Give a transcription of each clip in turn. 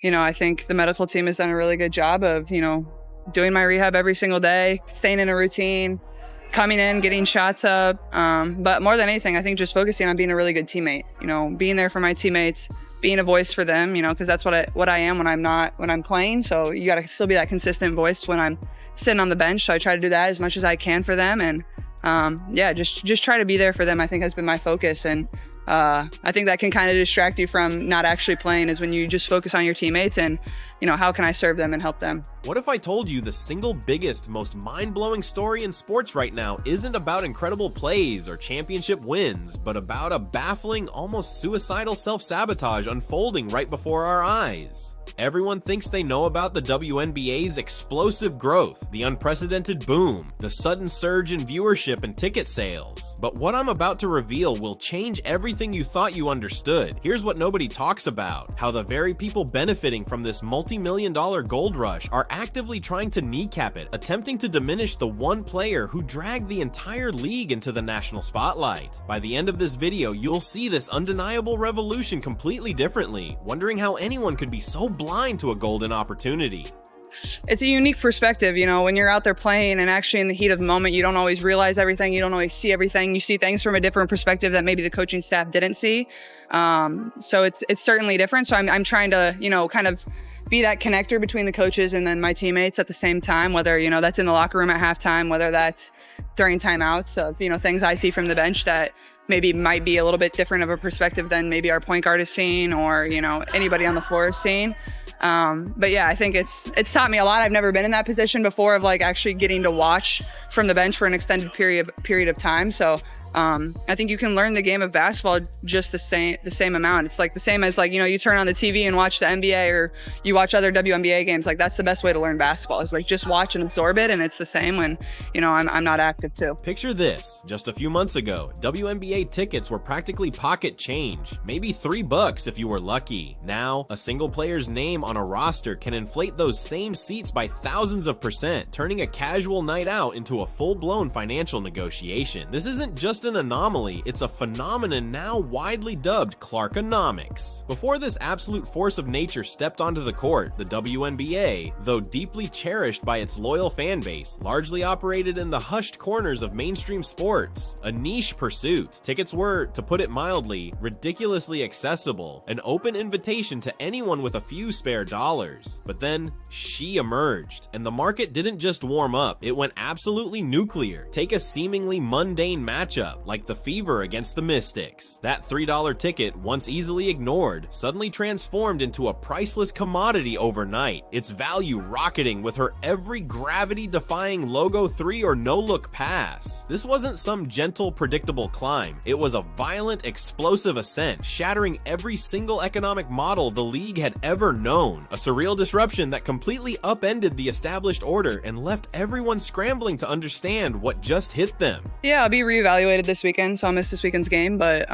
I think the medical team has done a really good job of, doing my rehab every single day, staying in a routine, coming in, getting shots up. But more than anything, I think just focusing on being a really good teammate, being there for my teammates, being a voice for them, because that's what I am when I'm playing. So you got to still be that consistent voice when I'm sitting on the bench. So I try to do that as much as I can for them. And just try to be there for them, I think has been my focus. And I think that can kind of distract you from not actually playing, is when you just focus on your teammates and, how can I serve them and help them? What if I told you the single biggest, most mind-blowing story in sports right now isn't about incredible plays or championship wins, but about a baffling, almost suicidal self-sabotage unfolding right before our eyes? Everyone thinks they know about the WNBA's explosive growth, the unprecedented boom, the sudden surge in viewership and ticket sales. But what I'm about to reveal will change everything you thought you understood. Here's what nobody talks about: how the very people benefiting from this multi-million-dollar gold rush are actively trying to kneecap it, attempting to diminish the one player who dragged the entire league into the national spotlight. By the end of this video, you'll see this undeniable revolution completely differently, wondering how anyone could be so blind to a golden opportunity. It's a unique perspective, when you're out there playing and actually in the heat of the moment, you don't always realize everything. You don't always see everything. You see things from a different perspective that maybe the coaching staff didn't see. So it's certainly different. So I'm trying to, kind of be that connector between the coaches and then my teammates at the same time, whether, that's in the locker room at halftime, whether that's during timeouts of, things I see from the bench that maybe might be a little bit different of a perspective than maybe our point guard is seeing, or, anybody on the floor is seeing. But yeah, I think it's taught me a lot. I've never been in that position before of actually getting to watch from the bench for an extended period of time. So I think you can learn the game of basketball just the same amount. It's the same as you turn on the TV and watch the NBA, or you watch other WNBA games. That's the best way to learn basketball, is just watch and absorb it. And it's the same when, I'm not active too. Picture this: just a few months ago, WNBA tickets were practically pocket change, maybe $3 if you were lucky. Now, a single player's name on a roster can inflate those same seats by thousands of %, turning a casual night out into a full-blown financial negotiation. This isn't just an anomaly, it's a phenomenon now widely dubbed Clarkonomics. Before this absolute force of nature stepped onto the court, the WNBA, though deeply cherished by its loyal fan base, largely operated in the hushed corners of mainstream sports, a niche pursuit. Tickets were, to put it mildly, ridiculously accessible, an open invitation to anyone with a few spare dollars. But then, she emerged, and the market didn't just warm up, it went absolutely nuclear. Take a seemingly mundane matchup like the Fever against the Mystics. That $3 ticket, once easily ignored, suddenly transformed into a priceless commodity overnight, its value rocketing with her every gravity-defying logo 3 or no-look pass. This wasn't some gentle, predictable climb. It was a violent, explosive ascent, shattering every single economic model the league had ever known. A surreal disruption that completely upended the established order and left everyone scrambling to understand what just hit them. Yeah, I'll be reevaluated this weekend, so I'll miss this weekend's game. But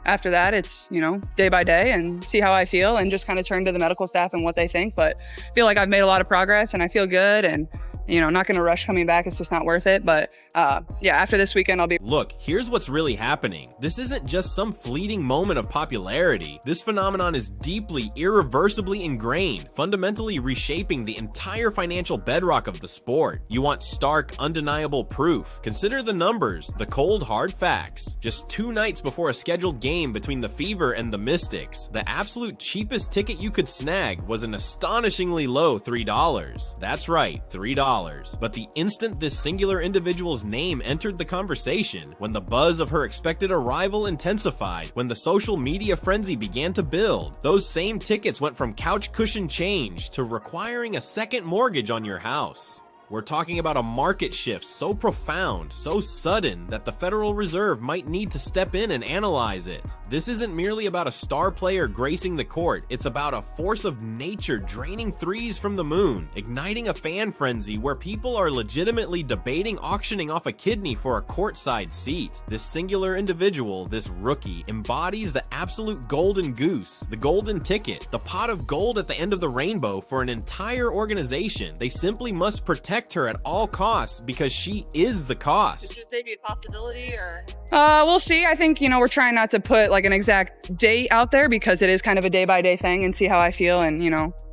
after that, it's, day by day and see how I feel and just kind of turn to the medical staff and what they think. But I feel like I've made a lot of progress and I feel good, and not going to rush coming back. It's just not worth it. But after this weekend, I'll be... Look, here's what's really happening. This isn't just some fleeting moment of popularity. This phenomenon is deeply, irreversibly ingrained, fundamentally reshaping the entire financial bedrock of the sport. You want stark, undeniable proof? Consider the numbers, the cold, hard facts. Just 2 nights before a scheduled game between the Fever and the Mystics, the absolute cheapest ticket you could snag was an astonishingly low $3. That's right, $3. But the instant this singular individual's name entered the conversation, when the buzz of her expected arrival intensified, when the social media frenzy began to build, those same tickets went from couch cushion change to requiring a second mortgage on your house. We're talking about a market shift so profound, so sudden, that the Federal Reserve might need to step in and analyze it. This isn't merely about a star player gracing the court, it's about a force of nature draining threes from the moon, igniting a fan frenzy where people are legitimately debating auctioning off a kidney for a courtside seat. This singular individual, this rookie, embodies the absolute golden goose, the golden ticket, the pot of gold at the end of the rainbow for an entire organization. They simply must protect protect her at all costs because she is the cost. Did you say it'd be a possibility or? We'll see. I think, we're trying not to put like an exact date out there because it is kind of a day by day thing and see how I feel. And,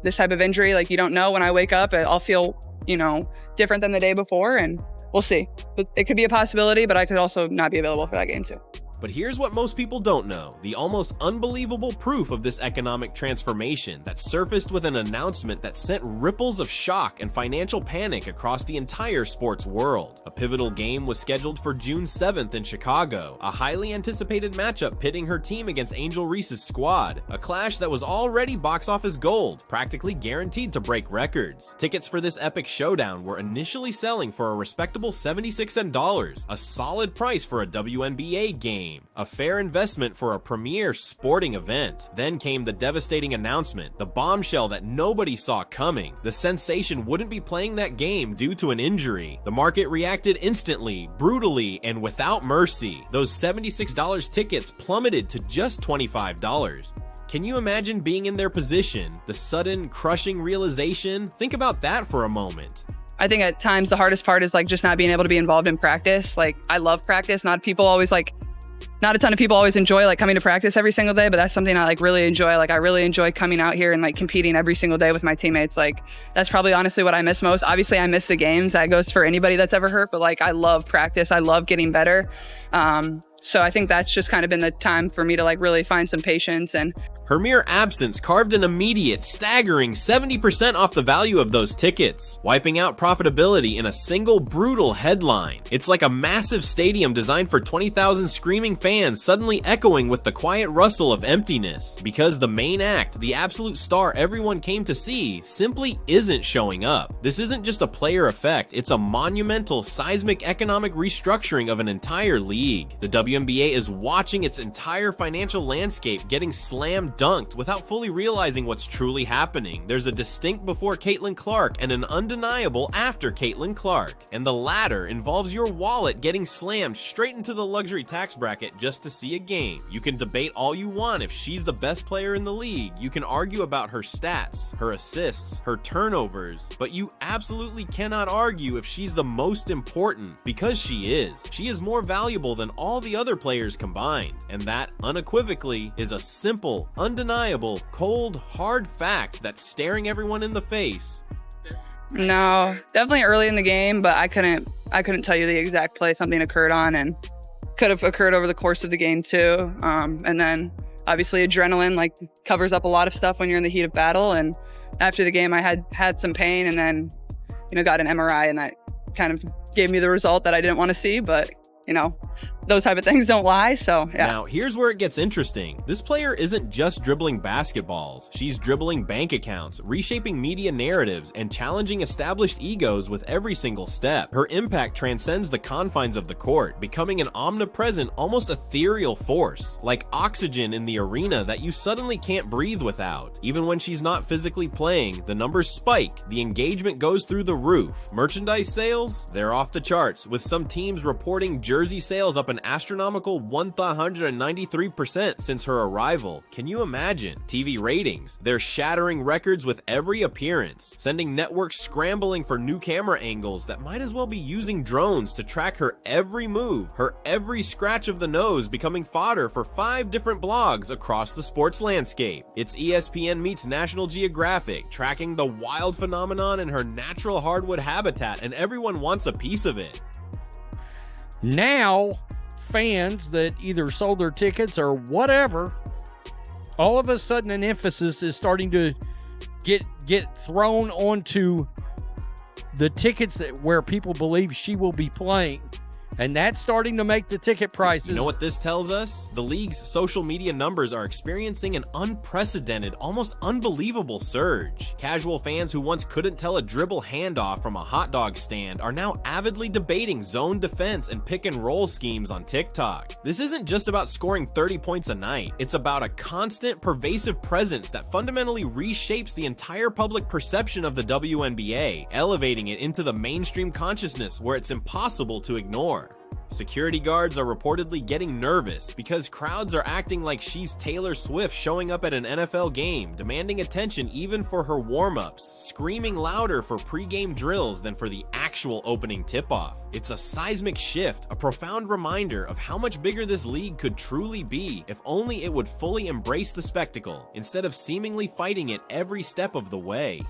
this type of injury, like you don't know when I wake up, I'll feel, different than the day before, and we'll see. But it could be a possibility, but I could also not be available for that game too. But here's what most people don't know, the almost unbelievable proof of this economic transformation that surfaced with an announcement that sent ripples of shock and financial panic across the entire sports world. A pivotal game was scheduled for June 7th in Chicago, a highly anticipated matchup pitting her team against Angel Reese's squad, a clash that was already box office gold, practically guaranteed to break records. Tickets for this epic showdown were initially selling for a respectable $76, a solid price for a WNBA game. A fair investment for a premier sporting event. Then came the devastating announcement, the bombshell that nobody saw coming. The sensation wouldn't be playing that game due to an injury. The market reacted instantly, brutally, and without mercy. Those $76 tickets plummeted to just $25. Can you imagine being in their position? The sudden, crushing realization? Think about that for a moment. I think at times the hardest part is like just not being able to be involved in practice. Like I love practice. Not a ton of people always enjoy like coming to practice every single day, but that's something I like really enjoy. Like I really enjoy coming out here and like competing every single day with my teammates. Like that's probably honestly what I miss most. Obviously I miss the games. That goes for anybody that's ever hurt, but like I love practice. I love getting better. So I think that's just kind of been the time for me to like really find some patience. And her mere absence carved an immediate, staggering 70% off the value of those tickets, wiping out profitability in a single brutal headline. It's like a massive stadium designed for 20,000 screaming fans suddenly echoing with the quiet rustle of emptiness, because the main act, the absolute star everyone came to see, simply isn't showing up. This isn't just a player effect, it's a monumental, seismic economic restructuring of an entire league. The WNBA is watching its entire financial landscape getting slam dunked without fully realizing what's truly happening. There's a distinct before Caitlin Clark and an undeniable after Caitlin Clark, and the latter involves your wallet getting slammed straight into the luxury tax bracket just to see a game. You can debate all you want if she's the best player in the league, you can argue about her stats, her assists, her turnovers, but you absolutely cannot argue if she's the most important, because she is. She is more valuable than all the other players combined, and that unequivocally is a simple, undeniable, cold, hard fact that's staring everyone in the face. No, definitely early in the game, but I couldn't tell you the exact play something occurred on, and could have occurred over the course of the game too. And then obviously adrenaline like covers up a lot of stuff when you're in the heat of battle. And after the game, I had some pain, and then got an MRI, and that kind of gave me the result that I didn't want to see, but those type of things don't lie, so yeah. Now, here's where it gets interesting. This player isn't just dribbling basketballs. She's dribbling bank accounts, reshaping media narratives, and challenging established egos with every single step. Her impact transcends the confines of the court, becoming an omnipresent, almost ethereal force, like oxygen in the arena that you suddenly can't breathe without. Even when she's not physically playing, the numbers spike, the engagement goes through the roof. Merchandise sales? They're off the charts, with some teams reporting jersey sales up an astronomical 193% since her arrival. Can you imagine? TV ratings, they're shattering records with every appearance, sending networks scrambling for new camera angles that might as well be using drones to track her every move, her every scratch of the nose becoming fodder for 5 different blogs across the sports landscape. It's ESPN meets National Geographic, tracking the wild phenomenon in her natural hardwood habitat, and everyone wants a piece of it. Now, fans that either sold their tickets or whatever, all of a sudden an emphasis is starting to get thrown onto the tickets where people believe she will be playing. And that's starting to make the ticket prices. You know what this tells us? The league's social media numbers are experiencing an unprecedented, almost unbelievable surge. Casual fans who once couldn't tell a dribble handoff from a hot dog stand are now avidly debating zone defense and pick and roll schemes on TikTok. This isn't just about scoring 30 points a night. It's about a constant, pervasive presence that fundamentally reshapes the entire public perception of the WNBA, elevating it into the mainstream consciousness where it's impossible to ignore. Security guards are reportedly getting nervous because crowds are acting like she's Taylor Swift showing up at an NFL game, demanding attention even for her warm-ups, screaming louder for pre-game drills than for the actual opening tip-off. It's a seismic shift, a profound reminder of how much bigger this league could truly be if only it would fully embrace the spectacle, instead of seemingly fighting it every step of the way.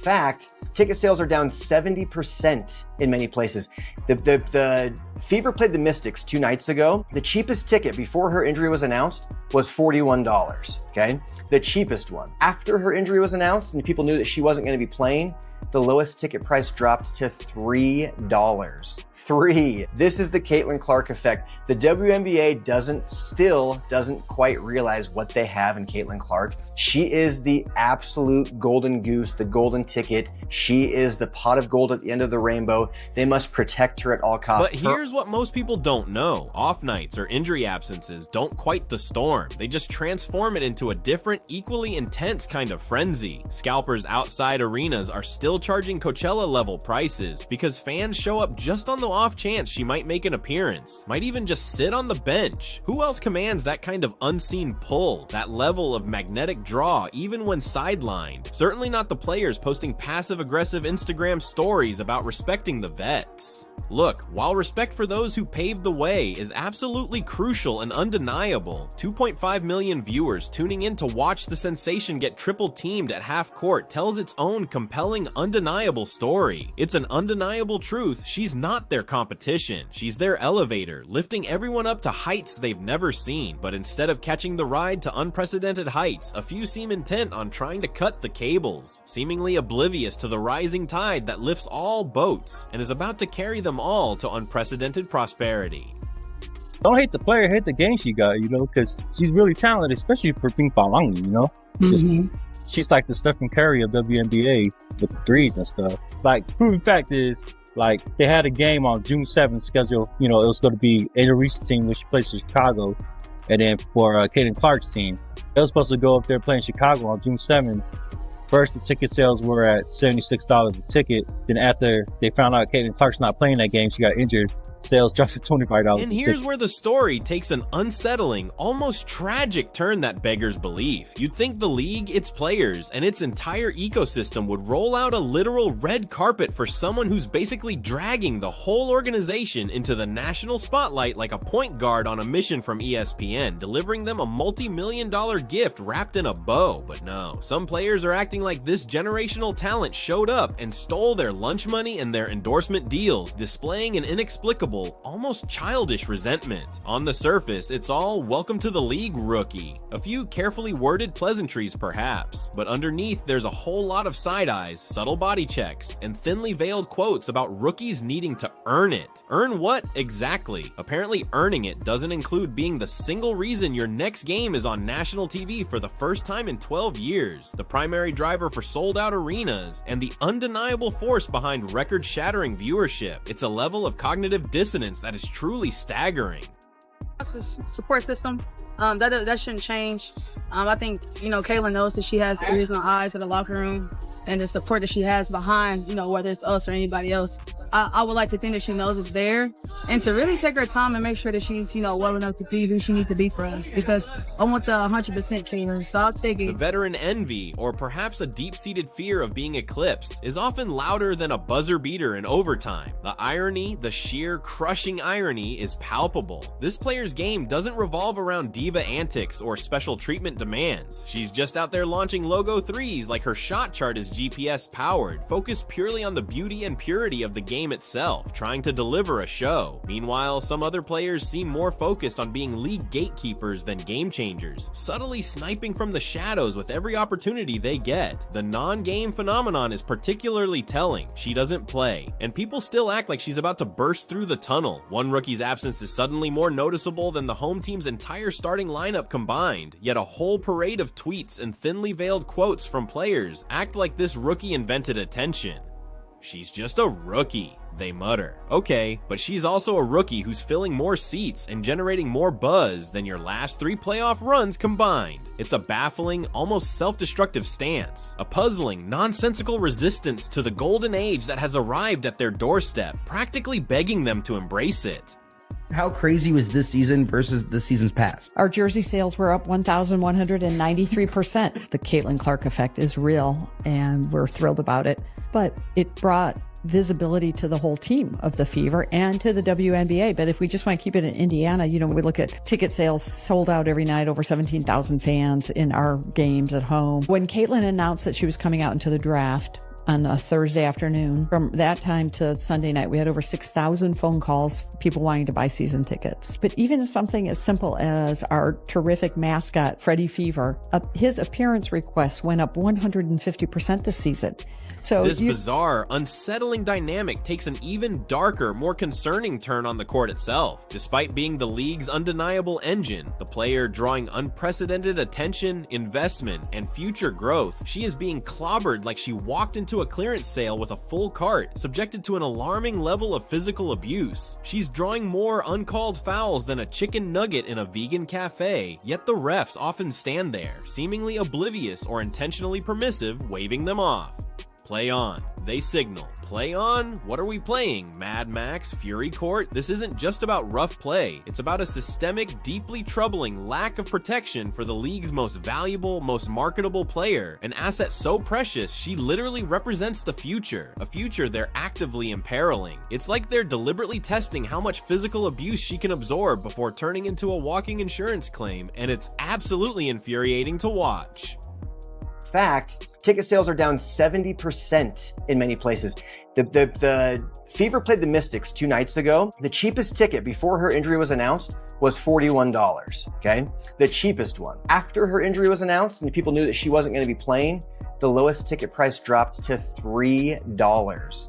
Fact, ticket sales are down 70% in many places. The Fever played the Mystics 2 nights ago. The cheapest ticket before her injury was announced was $41, okay? The cheapest one. After her injury was announced and people knew that she wasn't going to be playing, the lowest ticket price dropped to $3. This is the Caitlin Clark effect. The WNBA doesn't quite realize what they have in Caitlin Clark. She is the absolute golden goose, the golden ticket. She is the pot of gold at the end of the rainbow. They must protect her at all costs. But here's what most people don't know. Off nights or injury absences don't quite the storm. They just transform it into a different, equally intense kind of frenzy. Scalpers outside arenas are still charging Coachella-level prices because fans show up just on the off chance she might make an appearance, might even just sit on the bench. Who else commands that kind of unseen pull, that level of magnetic draw, even when sidelined? Certainly not the players posting passive-aggressive Instagram stories about respecting the vets. Look, while respect for those who paved the way is absolutely crucial and undeniable, 2.5 million viewers tuning in to watch the sensation get triple teamed at half court tells its own compelling, undeniable story. It's an undeniable truth. She's not their competition. She's their elevator, lifting everyone up to heights they've never seen. But instead of catching the ride to unprecedented heights, a few seem intent on trying to cut the cables, seemingly oblivious to the rising tide that lifts all boats and is about to carry them all to unprecedented prosperity. Don't hate the player, hate the game she got, because she's really talented, especially for ping pong, She's like the Stephen Curry of WNBA with the threes and stuff. Like, proven fact is, they had a game on June 7th scheduled, it was going to be Ada Reese's team, which plays in Chicago, and then for Caitlin Clark's team. They were supposed to go up there playing Chicago on June 7th. First, the ticket sales were at $76 a ticket. Then after they found out Caitlin Clark's not playing that game, she got injured. Sales dropped to $25 And here's where the story takes an unsettling, almost tragic turn that beggars belief. You'd think the league, its players, and its entire ecosystem would roll out a literal red carpet for someone who's basically dragging the whole organization into the national spotlight like a point guard on a mission from ESPN, delivering them a multi-million-dollar gift wrapped in a bow. But no, some players are acting like this generational talent showed up and stole their lunch money and their endorsement deals, displaying an inexplicable, almost childish resentment. On the surface, it's all welcome to the league, rookie. A few carefully worded pleasantries perhaps, but underneath there's a whole lot of side eyes, subtle body checks, and thinly veiled quotes about rookies needing to earn it. Earn what exactly? Apparently earning it doesn't include being the single reason your next game is on national TV for the first time in 12 years, the primary driver for sold out arenas, and the undeniable force behind record-shattering viewership. It's a level of cognitive dissonance that is truly staggering. Support system, that shouldn't change. I think, Caitlin knows that she has the ears and eyes in the locker room, and the support that she has behind, whether it's us or anybody else. I would like to think that she knows it's there, and to really take her time and make sure that she's, well enough to be who she needs to be for us, because I want the 100% Caitlin, so I'll take it. The veteran envy, or perhaps a deep-seated fear of being eclipsed, is often louder than a buzzer beater in overtime. The irony, the sheer crushing irony, is palpable. This player's game doesn't revolve around diva antics or special treatment demands. She's just out there launching logo threes like her shot chart is GPS powered, focused purely on the beauty and purity of the game itself, trying to deliver a show. Meanwhile, some other players seem more focused on being league gatekeepers than game changers, subtly sniping from the shadows with every opportunity they get. The non-game phenomenon is particularly telling. She doesn't play, and people still act like she's about to burst through the tunnel. One rookie's absence is suddenly more noticeable than the home team's entire starting lineup combined, yet a whole parade of tweets and thinly veiled quotes from players act like this rookie invented attention. She's just a rookie, they mutter. Okay, but she's also a rookie who's filling more seats and generating more buzz than your last 3 playoff runs combined. It's a baffling, almost self-destructive stance, a puzzling, nonsensical resistance to the golden age that has arrived at their doorstep, practically begging them to embrace it. How crazy was this season versus the seasons past? Our jersey sales were up 1,193%. The Caitlin Clark effect is real, and we're thrilled about it. But it brought visibility to the whole team of the Fever and to the WNBA. But if we just want to keep it in Indiana, we look at ticket sales sold out every night, over 17,000 fans in our games at home. When Caitlin announced that she was coming out into the draft on a Thursday afternoon, from that time to Sunday night, we had over 6,000 phone calls, people wanting to buy season tickets. But even something as simple as our terrific mascot, Freddie Fever, his appearance requests went up 150% this season. So this bizarre, unsettling dynamic takes an even darker, more concerning turn on the court itself. Despite being the league's undeniable engine, the player drawing unprecedented attention, investment, and future growth, she is being clobbered like she walked into a clearance sale with a full cart, subjected to an alarming level of physical abuse. She's drawing more uncalled fouls than a chicken nugget in a vegan cafe, yet the refs often stand there, seemingly oblivious or intentionally permissive, waving them off. Play on. They signal. Play on? What are we playing? Mad Max? Fury Court? This isn't just about rough play. It's about a systemic, deeply troubling lack of protection for the league's most valuable, most marketable player. An asset so precious, she literally represents the future. A future they're actively imperiling. It's like they're deliberately testing how much physical abuse she can absorb before turning into a walking insurance claim, and it's absolutely infuriating to watch. Fact, ticket sales are down 70% in many places. The Fever played the Mystics 2 nights ago. The cheapest ticket before her injury was announced was $41, okay? The cheapest one. After her injury was announced and people knew that she wasn't going to be playing, the lowest ticket price dropped to $3.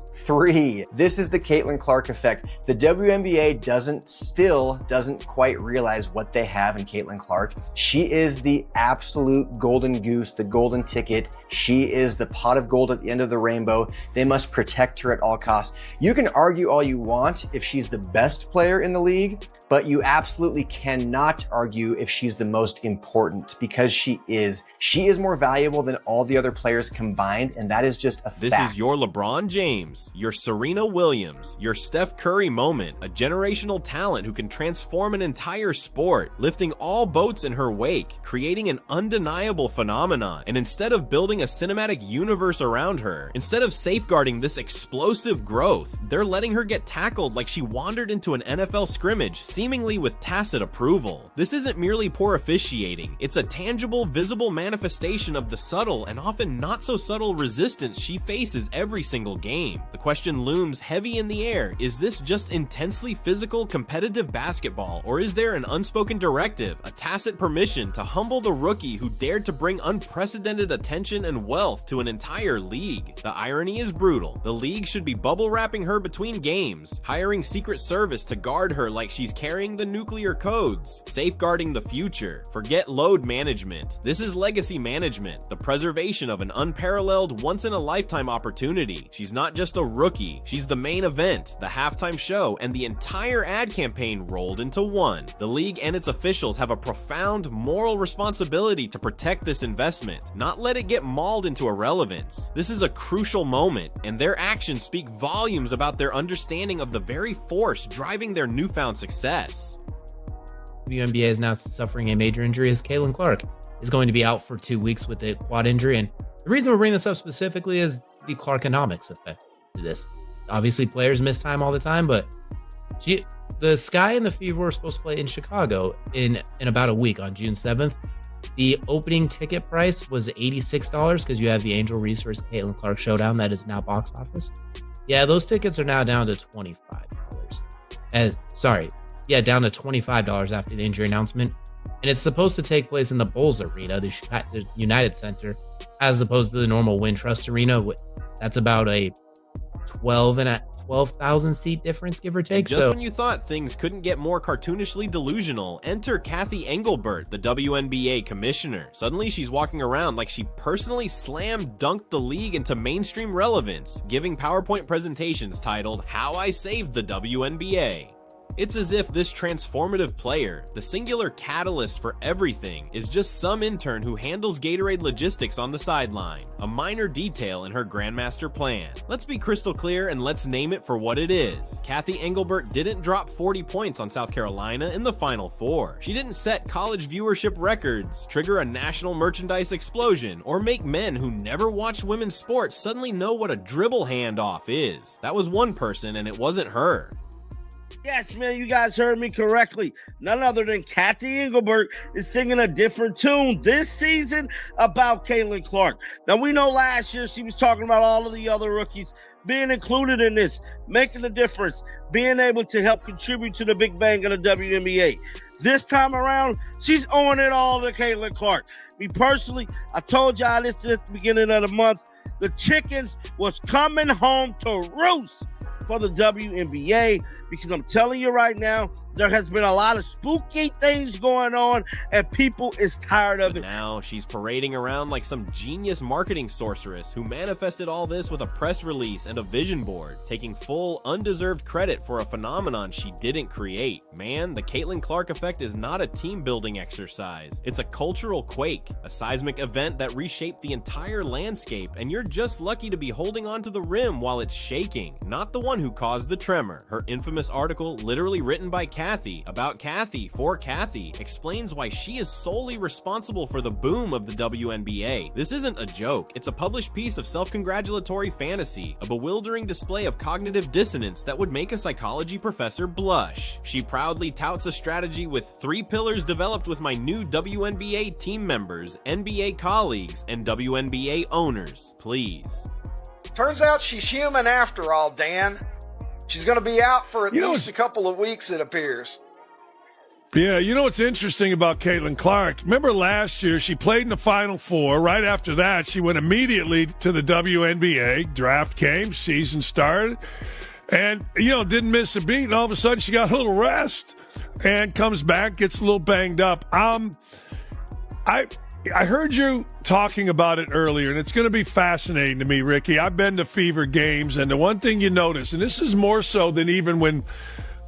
This is the Caitlin Clark effect. The WNBA doesn't quite realize what they have in Caitlin Clark. She is the absolute golden goose, the golden ticket. She is the pot of gold at the end of the rainbow. They must protect her at all costs. You can argue all you want if she's the best player in the league, but you absolutely cannot argue if she's the most important, because she is. She is more valuable than all the other players combined, and that is just a fact. This is your LeBron James, your Serena Williams, your Steph Curry moment, a generational talent who can transform an entire sport, lifting all boats in her wake, creating an undeniable phenomenon. And instead of building a cinematic universe around her, instead of safeguarding this explosive growth, they're letting her get tackled like she wandered into an NFL scrimmage, seemingly with tacit approval. This isn't merely poor officiating, it's a tangible, visible manifestation of the subtle and often not so subtle resistance she faces every single game. The question looms heavy in the air: is this just intensely physical, competitive basketball, or is there an unspoken directive, a tacit permission to humble the rookie who dared to bring unprecedented attention and wealth to an entire league? The irony is brutal. The league should be bubble wrapping her between games, hiring Secret Service to guard her like she's carrying the nuclear codes, safeguarding the future. Forget load management. This is legacy management, the preservation of an unparalleled, once-in-a-lifetime opportunity. She's not just a rookie, she's the main event, the halftime show, and the entire ad campaign rolled into one. The league and its officials have a profound moral responsibility to protect this investment, not let it get mauled into irrelevance. This is a crucial moment, and their actions speak volumes about their understanding of the very force driving their newfound success. WNBA is now suffering a major injury as Caitlin Clark is going to be out for 2 weeks with a quad injury. And the reason we're bringing this up specifically is the Clarkonomics effect to this. Obviously, players miss time all the time, but the Sky and the Fever were supposed to play in Chicago in about a week on June 7th. The opening ticket price was $86 because you have the Angel Reese vs. Caitlin Clark showdown that is now box office. Yeah, those tickets are now down to $25. Down to $25 after the injury announcement. And it's supposed to take place in the Bulls Arena, the United Center, as opposed to the normal Wintrust Arena. That's about a 12,000 seat difference, give or take. And just when you thought things couldn't get more cartoonishly delusional, enter Kathy Engelbert, the WNBA commissioner. Suddenly she's walking around like she personally slam dunked the league into mainstream relevance, giving PowerPoint presentations titled "How I Saved the WNBA." It's as if this transformative player, the singular catalyst for everything, is just some intern who handles Gatorade logistics on the sideline, a minor detail in her Grandmaster plan. Let's be crystal clear and let's name it for what it is. Kathy Engelbert didn't drop 40 points on South Carolina in the Final Four. She didn't set college viewership records, trigger a national merchandise explosion, or make men who never watched women's sports suddenly know what a dribble handoff is. That was one person, and it wasn't her. Yes, man, you guys heard me correctly. None other than Kathy Engelbert is singing a different tune this season about Caitlin Clark. Now, we know last year she was talking about all of the other rookies being included in this, making a difference, being able to help contribute to the Big Bang of the WNBA. This time around, she's owing it all to Caitlin Clark. Me personally, I told y'all this at the beginning of the month. The chickens was coming home to roost for the WNBA, because I'm telling you right now, there has been a lot of spooky things going on and people is tired of it. Now she's parading around like some genius marketing sorceress who manifested all this with a press release and a vision board, taking full undeserved credit for a phenomenon she didn't create. Man, the Caitlin Clark effect is not a team building exercise. It's a cultural quake, a seismic event that reshaped the entire landscape, and you're just lucky to be holding onto the rim while it's shaking, not the one who caused the tremor. Her infamous article, literally written by Kathy, about Kathy, for Kathy, explains why she is solely responsible for the boom of the WNBA. This isn't a joke, it's a published piece of self-congratulatory fantasy, a bewildering display of cognitive dissonance that would make a psychology professor blush. She proudly touts a strategy with 3 pillars developed with my new WNBA team members, NBA colleagues, and WNBA owners. Please. Turns out she's human after all, Dan. She's going to be out for at least a couple of weeks, it appears. Yeah, you know what's interesting about Caitlin Clark? Remember last year, she played in the Final Four. Right after that, she went immediately to the WNBA. Draft came, season started, and, didn't miss a beat. And all of a sudden, she got a little rest and comes back, gets a little banged up. I heard you talking about it earlier, and it's going to be fascinating to me, Ricky. I've been to Fever games, and the one thing you notice, and this is more so than even when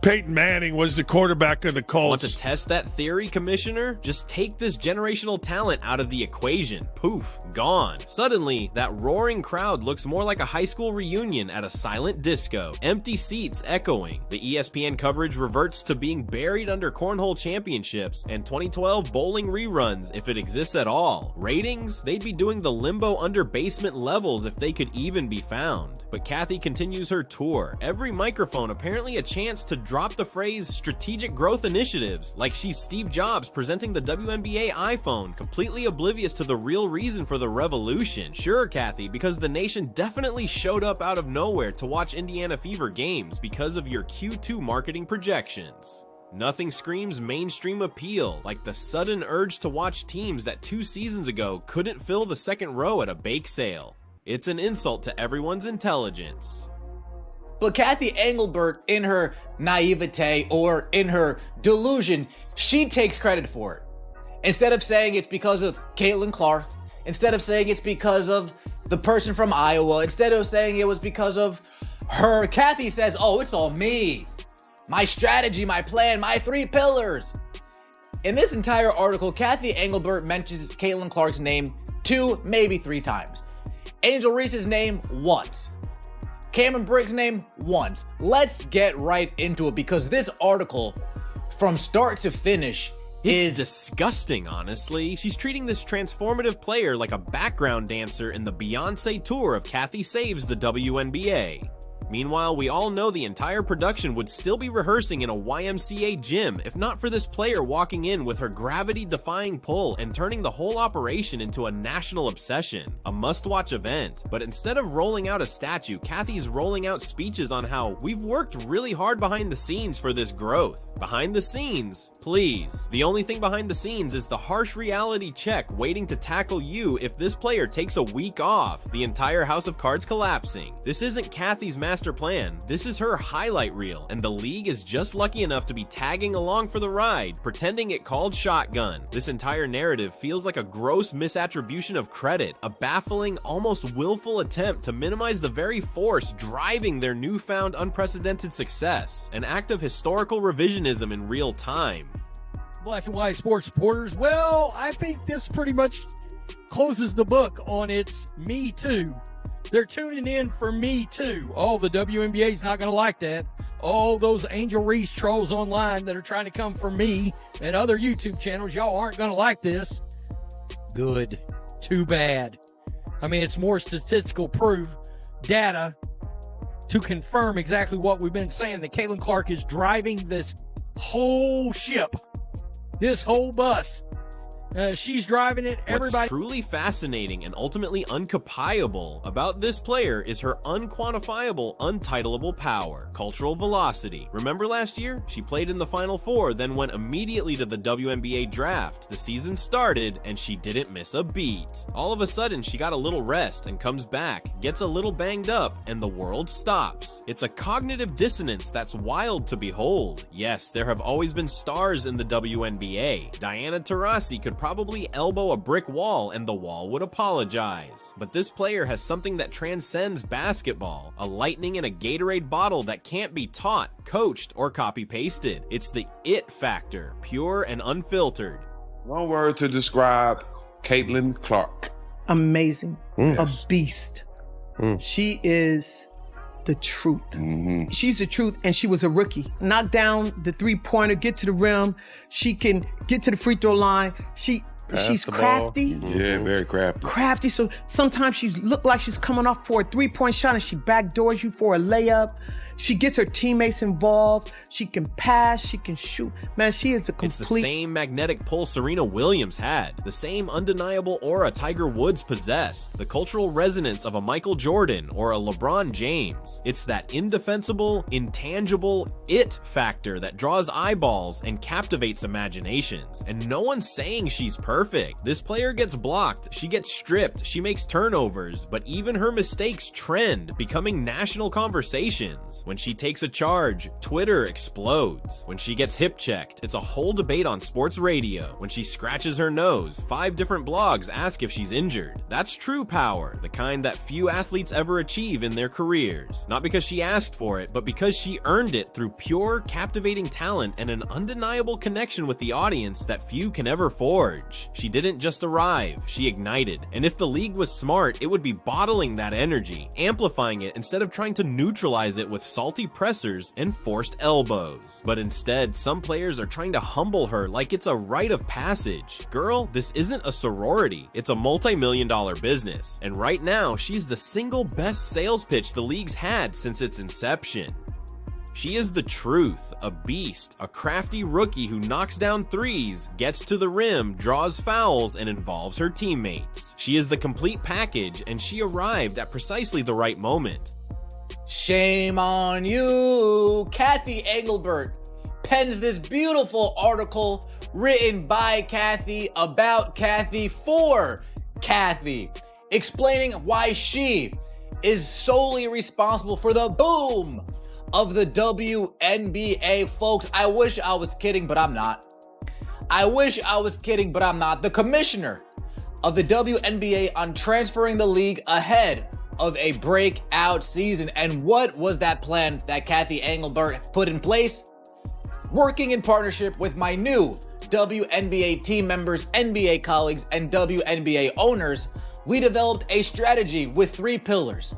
Peyton Manning was the quarterback of the Colts. Want to test that theory, Commissioner? Just take this generational talent out of the equation. Poof, gone. Suddenly, that roaring crowd looks more like a high school reunion at a silent disco. Empty seats echoing. The ESPN coverage reverts to being buried under cornhole championships and 2012 bowling reruns, if it exists at all. Ratings? They'd be doing the limbo under basement levels if they could even be found. But Kathy continues her tour. Every microphone apparently a chance to drop the phrase strategic growth initiatives, like she's Steve Jobs presenting the WNBA iPhone, completely oblivious to the real reason for the revolution. Sure, Kathy, because the nation definitely showed up out of nowhere to watch Indiana Fever games because of your Q2 marketing projections. Nothing screams mainstream appeal like the sudden urge to watch teams that 2 seasons ago couldn't fill the second row at a bake sale. It's an insult to everyone's intelligence. But Kathy Engelbert, in her naivete or in her delusion, she takes credit for it. Instead of saying it's because of Caitlin Clark, instead of saying it's because of the person from Iowa, instead of saying it was because of her, Kathy says, oh, it's all me. My strategy, my plan, my 3 pillars. In this entire article, Kathy Engelbert mentions Caitlin Clark's name 2, maybe 3 times. Angel Reese's name once. Cameron Briggs' name once. Let's get right into it, because this article, from start to finish, is disgusting, honestly. She's treating this transformative player like a background dancer in the Beyonce tour of Kathy Saves the WNBA. Meanwhile, we all know the entire production would still be rehearsing in a YMCA gym if not for this player walking in with her gravity-defying pull and turning the whole operation into a national obsession, a must-watch event. But instead of rolling out a statue, Kathy's rolling out speeches on how we've worked really hard behind the scenes for this growth. Behind the scenes? Please. The only thing behind the scenes is the harsh reality check waiting to tackle you if this player takes a week off, the entire house of cards collapsing. This isn't Kathy's masterpiece master plan. This is her highlight reel, and the league is just lucky enough to be tagging along for the ride, pretending it called shotgun. This entire narrative feels like a gross misattribution of credit, a baffling, almost willful attempt to minimize the very force driving their newfound unprecedented success, an act of historical revisionism in real time. Black and white sports supporters, well, I think this pretty much closes the book on its Me Too. They're tuning in for Me Too. Oh, the WNBA's not going to like that. Oh, those Angel Reese trolls online that are trying to come for me and other YouTube channels, y'all aren't going to like this. Good. Too bad. I mean, it's more statistical proof, data, to confirm exactly what we've been saying, that Caitlin Clark is driving this whole ship, this whole bus. She's driving it. Everybody. What's truly fascinating and ultimately uncopyable about this player is her unquantifiable, untitleable power, cultural velocity. Remember last year? She played in the Final Four, then went immediately to the WNBA draft. The season started, and she didn't miss a beat. All of a sudden, she got a little rest and comes back, gets a little banged up, and the world stops. It's a cognitive dissonance that's wild to behold. Yes, there have always been stars in the WNBA. Diana Taurasi could probably elbow a brick wall and the wall would apologize. But this player has something that transcends basketball, a lightning in a Gatorade bottle that can't be taught, coached, or copy-pasted. It's the it factor, pure and unfiltered. One word to describe Caitlin Clark. Amazing. Yes. A beast. She is the truth. She's the truth, and she was a rookie. Knock down the three-pointer, get to the rim. She can get to the free throw line. She's crafty. Yeah, very crafty. Crafty. So sometimes she look like she's coming off for a three-point shot, and she backdoors you for a layup. She gets her teammates involved. She can pass. She can shoot. Man, she is the complete. It's the same magnetic pull Serena Williams had, the same undeniable aura Tiger Woods possessed, the cultural resonance of a Michael Jordan or a LeBron James. It's that indefensible, intangible it factor that draws eyeballs and captivates imaginations. And no one's saying she's perfect. This player gets blocked, she gets stripped, she makes turnovers, but even her mistakes trend, becoming national conversations. When she takes a charge, Twitter explodes. When she gets hip checked, it's a whole debate on sports radio. When she scratches her nose, 5 different blogs ask if she's injured. That's true power, the kind that few athletes ever achieve in their careers. Not because she asked for it, but because she earned it through pure, captivating talent and an undeniable connection with the audience that few can ever forge. She didn't just arrive, she ignited. And if the league was smart, it would be bottling that energy, amplifying it instead of trying to neutralize it with salty pressers and forced elbows. But instead, some players are trying to humble her like it's a rite of passage. Girl, this isn't a sorority, it's a multi-million-dollar business. And right now, she's the single best sales pitch the league's had since its inception. She is the truth, a beast, a crafty rookie who knocks down threes, gets to the rim, draws fouls, and involves her teammates. She is the complete package, and she arrived at precisely the right moment. Shame on you. Kathy Engelbert pens this beautiful article written by Kathy, about Kathy, for Kathy, explaining why she is solely responsible for the boom of the WNBA. Folks, I wish I was kidding, but I'm not. I wish I was kidding, but I'm not. The commissioner of the WNBA on transferring the league ahead of a breakout season. And what was that plan that Kathy Engelbert put in place? Working in partnership with my new WNBA team members, NBA colleagues, and WNBA owners, we developed a strategy with 3 pillars.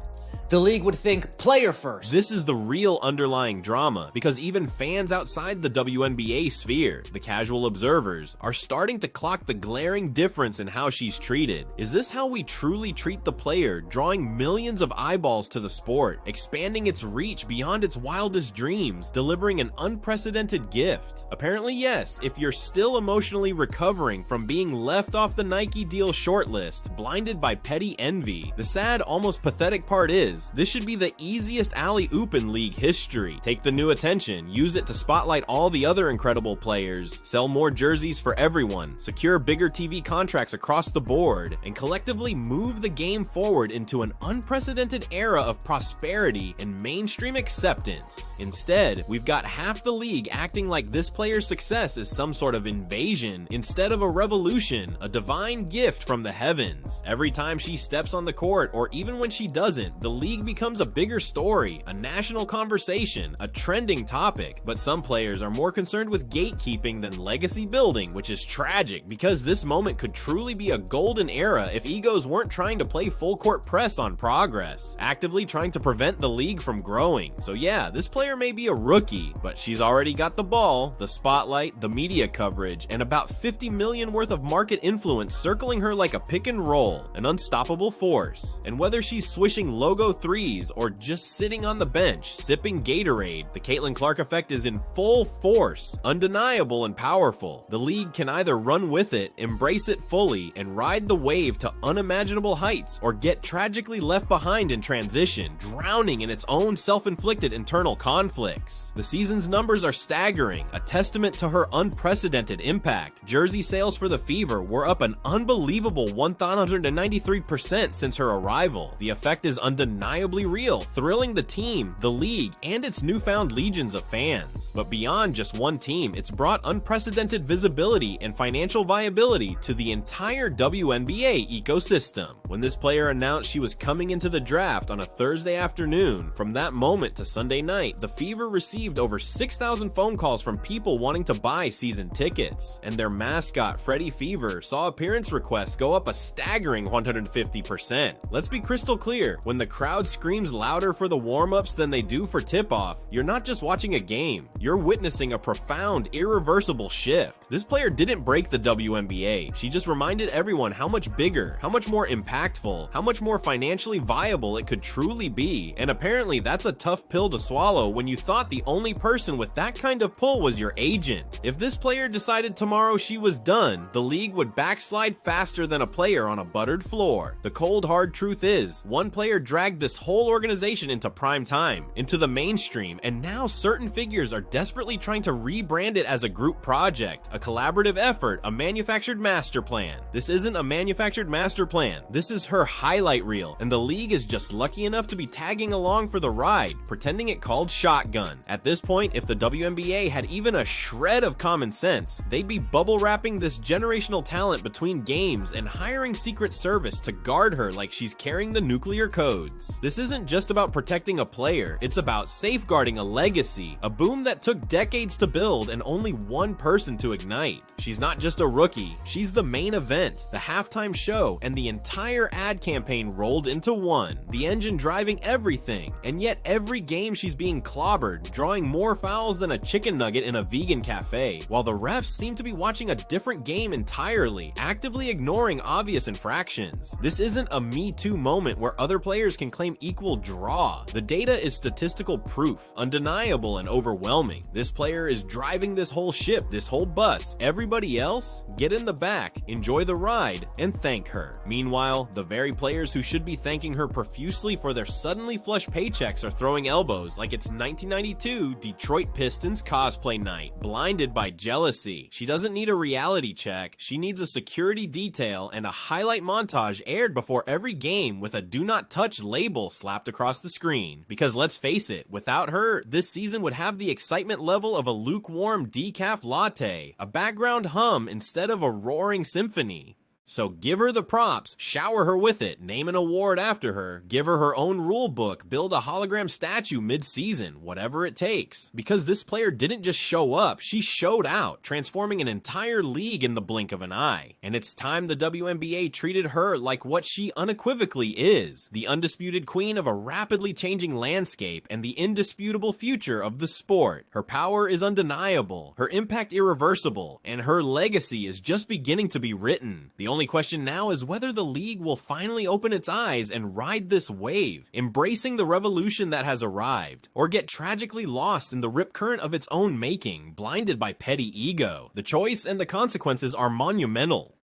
The league would think player first. This is the real underlying drama, because even fans outside the WNBA sphere, the casual observers, are starting to clock the glaring difference in how she's treated. Is this how we truly treat the player, drawing millions of eyeballs to the sport, expanding its reach beyond its wildest dreams, delivering an unprecedented gift? Apparently yes, if you're still emotionally recovering from being left off the Nike deal shortlist, blinded by petty envy. The sad, almost pathetic part is, is, this should be the easiest alley-oop in league history. Take the new attention, use it to spotlight all the other incredible players, sell more jerseys for everyone, secure bigger TV contracts across the board, and collectively move the game forward into an unprecedented era of prosperity and mainstream acceptance. Instead, we've got half the league acting like this player's success is some sort of invasion instead of a revolution, a divine gift from the heavens. Every time she steps on the court, or even when she doesn't, the league becomes a bigger story, a national conversation, a trending topic. But some players are more concerned with gatekeeping than legacy building, which is tragic because this moment could truly be a golden era if egos weren't trying to play full court press on progress, actively trying to prevent the league from growing. So yeah, this player may be a rookie, but she's already got the ball, the spotlight, the media coverage, and about 50 million worth of market influence circling her like a pick and roll, an unstoppable force. And whether she's swishing logo threes or just sitting on the bench sipping Gatorade, the Caitlin Clark effect is in full force, undeniable and powerful. The league can either run with it, embrace it fully, and ride the wave to unimaginable heights, or get tragically left behind in transition, drowning in its own self-inflicted internal conflicts. The season's numbers are staggering, a testament to her unprecedented impact. Jersey sales for the Fever were up an unbelievable 193% since her arrival. The effect is undeniably real, thrilling the team, the league, and its newfound legions of fans. But beyond just one team, it's brought unprecedented visibility and financial viability to the entire WNBA ecosystem. When this player announced she was coming into the draft on a Thursday afternoon, from that moment to Sunday night, the Fever received over 6,000 phone calls from people wanting to buy season tickets, and their mascot, Freddie Fever, saw appearance requests go up a staggering 150%. Let's be crystal clear, when the crowd screams louder for the warm-ups than they do for tip-off, you're not just watching a game, you're witnessing a profound, irreversible shift. This player didn't break the WNBA, she just reminded everyone how much bigger, how much more impactful, how much more financially viable it could truly be, and apparently that's a tough pill to swallow when you thought the only person with that kind of pull was your agent. If this player decided tomorrow she was done, the league would backslide faster than a player on a buttered floor. The cold hard truth is, one player dragged this whole organization into prime time, into the mainstream, and now certain figures are desperately trying to rebrand it as a group project, a collaborative effort, a manufactured master plan. This isn't a manufactured master plan. This is her highlight reel, and the league is just lucky enough to be tagging along for the ride, pretending it called shotgun. At this point, if the WNBA had even a shred of common sense, they'd be bubble wrapping this generational talent between games and hiring Secret Service to guard her like she's carrying the nuclear codes. This isn't just about protecting a player, it's about safeguarding a legacy, a boom that took decades to build and only one person to ignite. She's not just a rookie, she's the main event, the halftime show, and the entire ad campaign rolled into one, the engine driving everything, and yet every game she's being clobbered, drawing more fouls than a chicken nugget in a vegan cafe, while the refs seem to be watching a different game entirely, actively ignoring obvious infractions. This isn't a Me Too moment where other players can claim equal draw. The data is statistical proof, undeniable and overwhelming. This player is driving this whole ship, this whole bus. Everybody else, get in the back, enjoy the ride, and thank her. Meanwhile, the very players who should be thanking her profusely for their suddenly flush paychecks are throwing elbows like it's 1992 Detroit Pistons cosplay night, blinded by jealousy. She doesn't need a reality check, she needs a security detail and a highlight montage aired before every game with a do not touch label slapped across the screen. Because let's face it, without her, this season would have the excitement level of a lukewarm decaf latte, a background hum instead of a roaring symphony. So give her the props, shower her with it, name an award after her, give her her own rule book, build a hologram statue mid-season, whatever it takes. Because this player didn't just show up, she showed out, transforming an entire league in the blink of an eye. And it's time the WNBA treated her like what she unequivocally is, the undisputed queen of a rapidly changing landscape and the indisputable future of the sport. Her power is undeniable, her impact irreversible, and her legacy is just beginning to be written. The only question now is whether the league will finally open its eyes and ride this wave, embracing the revolution that has arrived, or get tragically lost in the rip current of its own making, blinded by petty ego. The choice and the consequences are monumental.